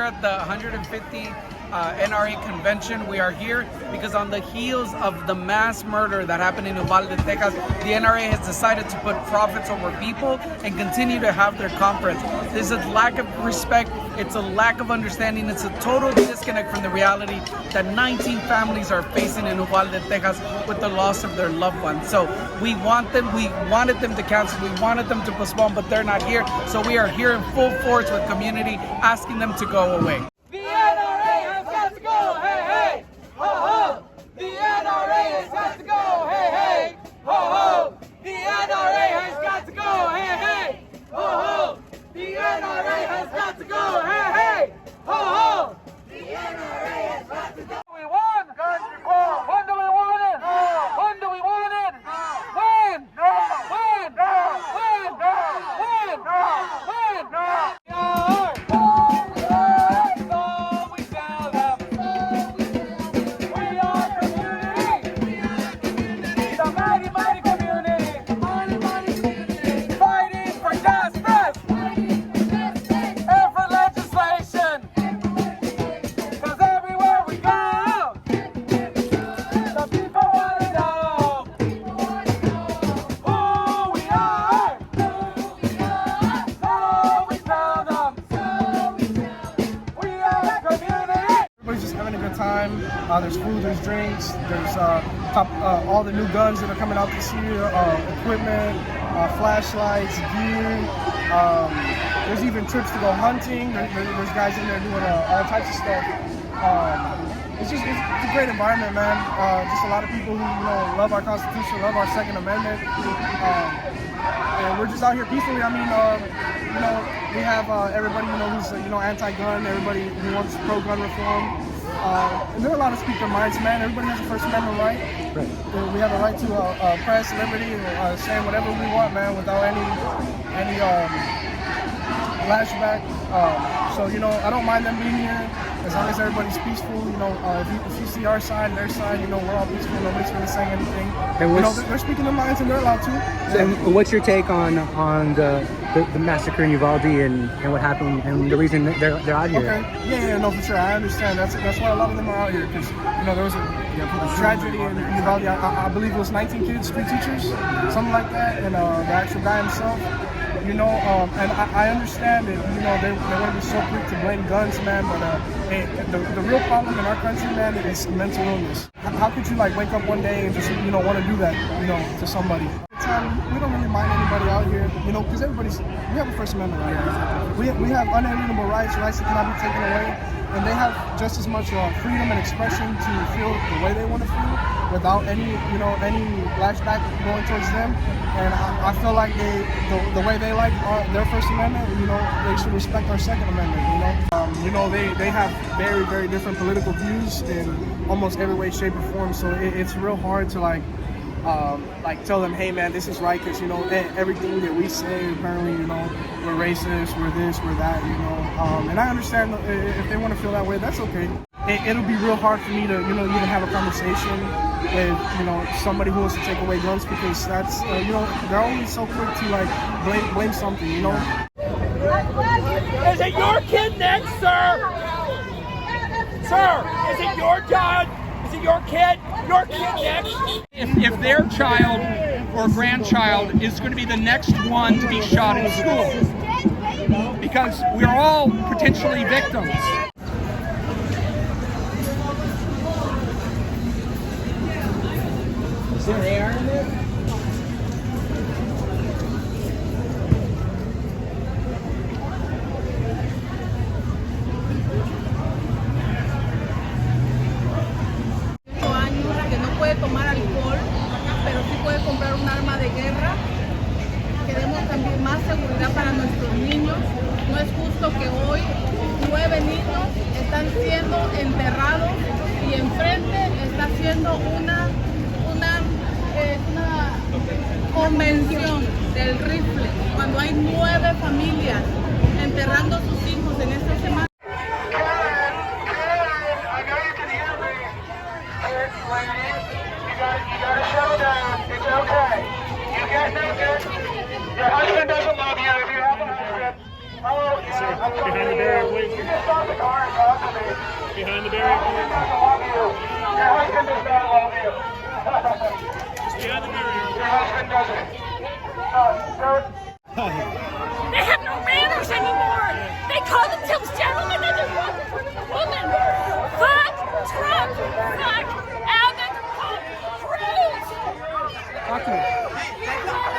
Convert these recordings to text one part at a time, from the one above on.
at the 150 NRA convention. We are here because on the heels of the mass murder that happened in Uvalde, Texas, the NRA has decided to put profits over people and continue to have their conference. There's a lack of respect. It's a lack of understanding. It's a total disconnect from the reality that 19 families are facing in Uvalde, Texas with the loss of their loved ones. So we wanted them to cancel, we wanted them to postpone, but they're not here. So we are here in full force with community, asking them to go away. The NRA has got to go, hey, hey, ho, ho. The NRA has got to go, hey, hey, ho, ho. The NRA has got to go, hey, hey, ho, ho. The NRA has got to go, hey, hey, ho, ho. The NRA has got to go. We want gun reform. When do we want it? No. When do we want it? No. When? No. When? No. When? No. When? No. When? No. Time. There's food, there's drinks, there's all the new guns that are coming out this year, equipment, flashlights, gear. There's even trips to go hunting. There's guys in there doing all types of stuff. It's a great environment, man. Just a lot of people who love our Constitution, love our Second Amendment, and we're just out here peacefully. I mean, we have everybody who's anti-gun, everybody who wants pro-gun reform. And they're allowed to speak their minds, man. Everybody has a First Amendment right. We have a right to press, liberty, and saying whatever we want, man, without any flashback. So I don't mind them being here as long as everybody's peaceful. If you see our side, their side, we're all peaceful. Nobody's really saying anything. And they're speaking their minds, and they're allowed to. And what's your take on the massacre in Uvalde and what happened and the reason they're out here? Okay. Yeah, no, for sure. I understand. That's why a lot of them are out here, because there was a tragedy in Uvalde. I believe it was 19 kids, 3 teachers, something like that, and the actual guy himself. And I understand that they want to be so quick to blame guns, man, but the real problem in our country, man, is mental illness. How could you wake up one day and just want to do that to somebody? We don't really mind anybody out here, because we have a First Amendment right. We have unalienable rights that cannot be taken away, and they have just as much freedom and expression to feel the way they want to feel without any flashback going towards them. And I feel like the way they like their First Amendment, they should respect our Second Amendment. They have very, very different political views in almost every way, shape, or form. So it's real hard to tell them, hey man, this is right, because everything that we say, apparently we're racist, we're this, we're that, and I understand if they want to feel that way, that's okay. It'll be real hard for me to even have a conversation with somebody who wants to take away guns, because that's they're always so quick to blame something. Is it your kid next, sir? Sir, is it your child? Is it your kid? Your kid next? If their child or grandchild is going to be the next one to be shot in school, because we're all potentially victims. Is there air in there? Tomar alcohol, pero sí puede comprar un arma de guerra. Queremos también más seguridad para nuestros niños. No es justo que hoy 9 niños están siendo enterrados y enfrente está haciendo una convención del rifle, cuando hay 9 familias enterrando a sus hijos en esta semana. You gotta settle down. It's okay. You get naked. Your husband doesn't love you if you have a husband. Oh, yeah. Behind the barrier, please. You can stop the car and talk to me. Behind the barrier, please. Your husband does not love you. Just behind the barrier. Your husband doesn't. Sir? They have no manners anymore. They call themselves gentlemen and they're walking in front of a woman. Fuck Trump. Fuck Abbott. Fuck Cruz. Talk to me.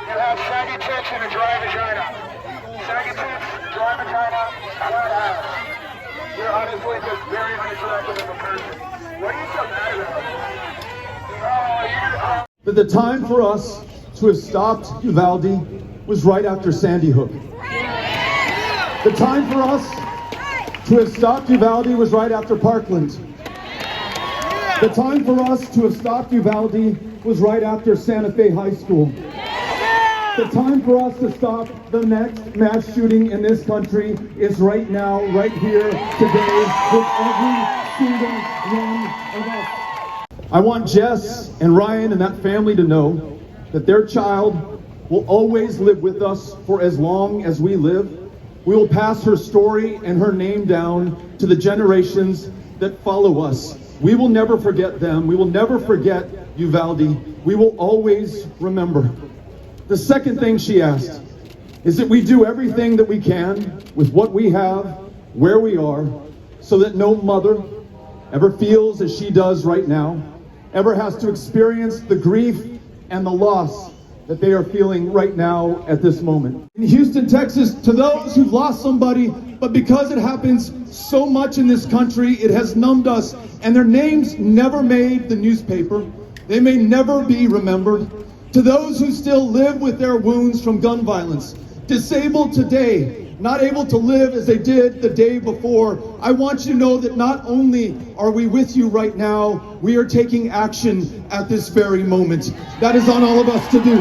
You have saggy tits and a dry vagina. Saggy tits, dry vagina, flat ass. You're honestly just very unattractive as a person. What are you so mad about? That the time for us to have stopped Uvalde was right after Sandy Hook. The time for us to have stopped Uvalde was right after Parkland. The time for us to have stopped Uvalde was right after Santa Fe High School. The time for us to stop the next mass shooting in this country is right now, right here, today, with every single one of us. I want Jess and Ryan and that family to know that their child will always live with us for as long as we live. We will pass her story and her name down to the generations that follow us. We will never forget them. We will never forget Uvalde. We will always remember. The second thing she asked is that we do everything that we can with what we have, where we are, so that no mother ever feels as she does right now, ever has to experience the grief and the loss that they are feeling right now at this moment. In Houston, Texas, to those who've lost somebody, but because it happens so much in this country, it has numbed us, and their names never made the newspaper. They may never be remembered. To those who still live with their wounds from gun violence, disabled today, not able to live as they did the day before, I want you to know that not only are we with you right now, we are taking action at this very moment. That is on all of us to do.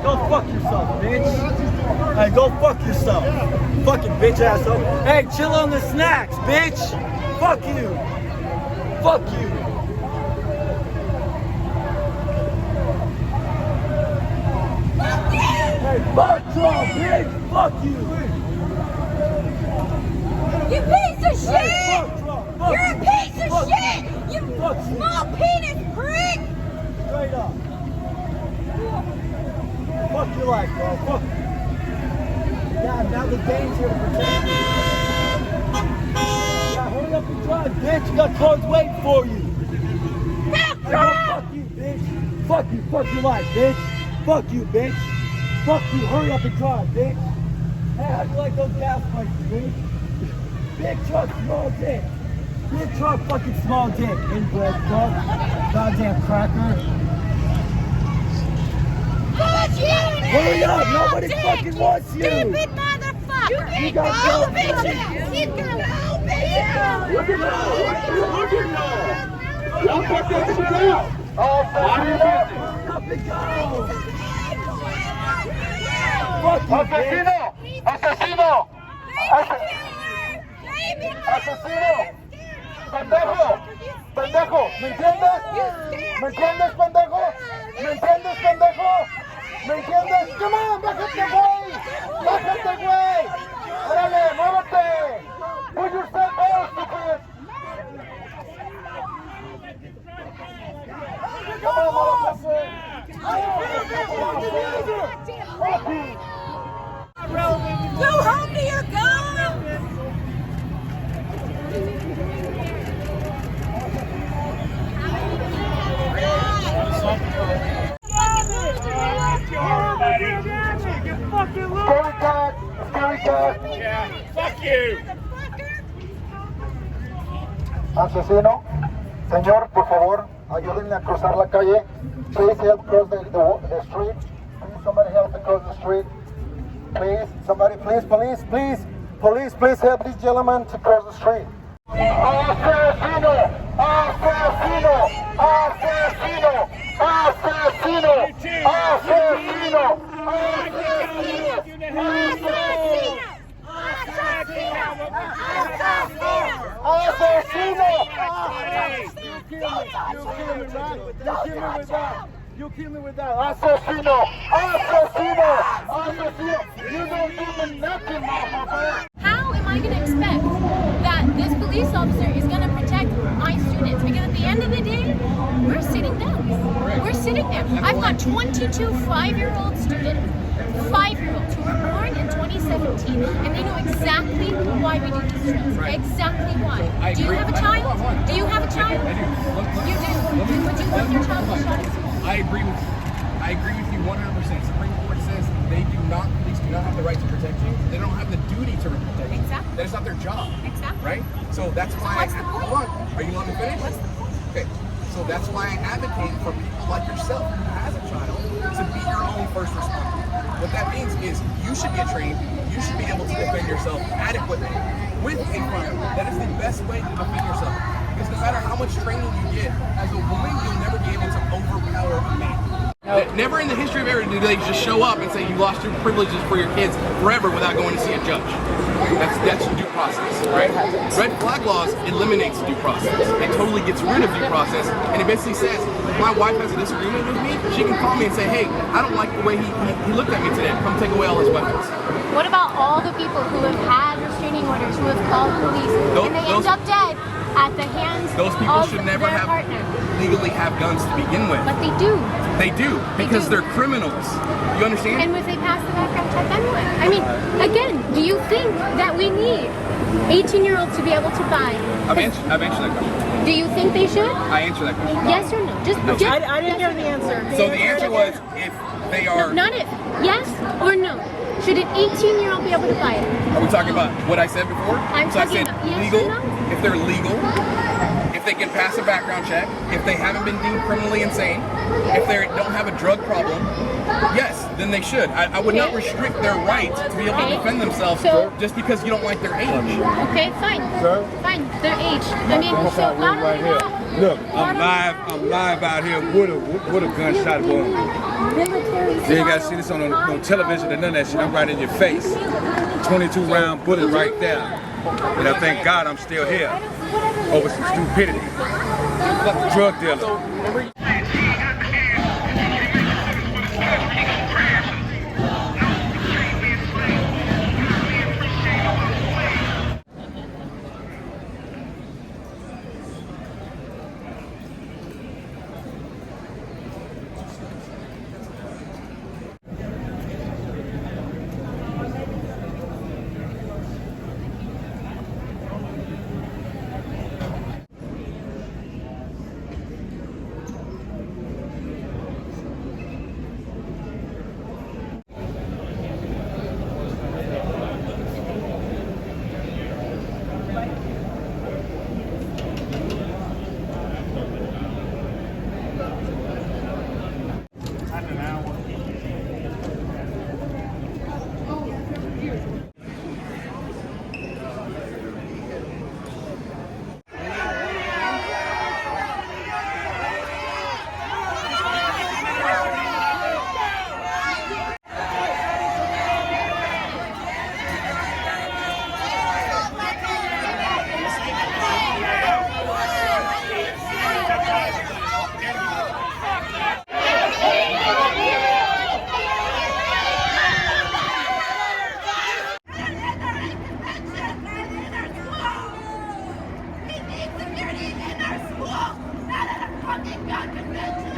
Go fuck yourself, bitch. Hey, go fuck yourself. Fucking bitch asshole. Hey, chill on the snacks, bitch. Fuck you. Fuck you. Hey, fuck Trump, bitch. Fuck you. You piece of shit! Hey, fuck Trump. Fuck You're a you. piece of Fuck shit! You Fuck you. small penis prick! Straight up. Fuck your life, bro. Fuck you. Yeah, now the game's here to protect you. Yeah, hurry up and drive, bitch. You got cars waiting for you. Fuck Hey, Trump! fuck you, bitch. Fuck you. Fuck your life, bitch. Fuck you, bitch. Fuck you. Hurry up and drive, bitch. Hey, how do you like those gas prices, bitch? Big truck, small dick. Big truck, fucking small dick. Inbred fuck. Goddamn cracker. Fuck you! Hurry up! Nobody fucking wants you! Stupid motherfucker! You got no no bitches! He's got no bitches! Look at that! Look at that! Y'all put that shit out! Oh, fuck you! Up and go! ¡Asesino! ¡Asesino! ¡Asesino! ¡Pendejo! ¡Pendejo! ¿Me entiendes? ¿Me entiendes, pendejo? ¿Me entiendes, pendejo? ¿Me entiendes? ¡Come on! ¡Bájate, güey! ¡Bájate, güey! ¡Órale, muévete! ¡Put yourself out, stupid! ¡Come on, motherfucker! Go home to your gun! Scary cat! Scary cat! Yeah, fuck you. asesino. Señor, por favor, ayúdenme a cruzar la calle. Please help cross the street. Please, somebody help me cross the street. Please, somebody, please, please help this gentleman to cross the street. Asesino! Asesino! Asesino! Asesino! Asesino! You kill me with that. Asesino! Asesino! Asesino! You don't give me nothing, motherfucker! How am I going to expect that this police officer is going to protect my students? Because at the end of the day, we're sitting down. We're sitting there. I've got 22 5-year-old students, 5-year-olds who were born in 2017, and they know exactly why we do these drills. Exactly why. Do you have a child? Do you have a child? I do. You do. Would you want your child to be shot at school? I agree with you 100%. Supreme Court says police do not have the right to protect you. They don't have the duty to protect you. Exactly. That is not their job. Exactly. Right? So that's why what's the point? Hold on. Are you letting me finish? What's the point? Okay. So that's why I advocate for people like yourself who has a child to be your own first responder. What that means is you should get trained, you should be able to defend yourself adequately with a firearm. That is the best way to defend yourself. Because no matter how much training you get, as a woman, you'll never be able to overpower a man. Never in the history of ever do they just show up and say you lost your privileges for your kids forever without going to see a judge. That's due process, right? Red flag laws eliminates due process. It totally gets rid of due process, and it basically says, if my wife has a disagreement with me, she can call me and say, hey, I don't like the way he looked at me today. Come take away all his weapons. What about all the people who have had restraining orders, who have called police, and they end up dead at the hands Those people of should never their have partner? legally have guns to begin with. But they do. They do, because they're criminals. You understand? And if they pass the background check anyway. I mean, again, do you think that we need 18-year-olds to be able to buy? I've answered that question. Do you think they should? I answered that question. Yes or no? I didn't hear the answer. So the answer was if they are... No, not if. Yes or no? Should an 18-year-old be able to buy it? Are we talking about what I said before? I'm so I talking said about yes legal, or no? if they're legal, if they can pass a background check, if they haven't been deemed criminally insane, if they don't have a drug problem, yes, then they should. I would not restrict their right to be able to defend themselves just because you don't like their age. Okay, fine. Sir? Fine, their age. I mean, so not right only here. that, Look, I'm live out here with a gunshot wound. You ain't got to see this on television or none of that shit. I'm right in your face. 22-round bullet right there. And I thank God I'm still here over some stupidity. Drug dealer. fucking gun convention.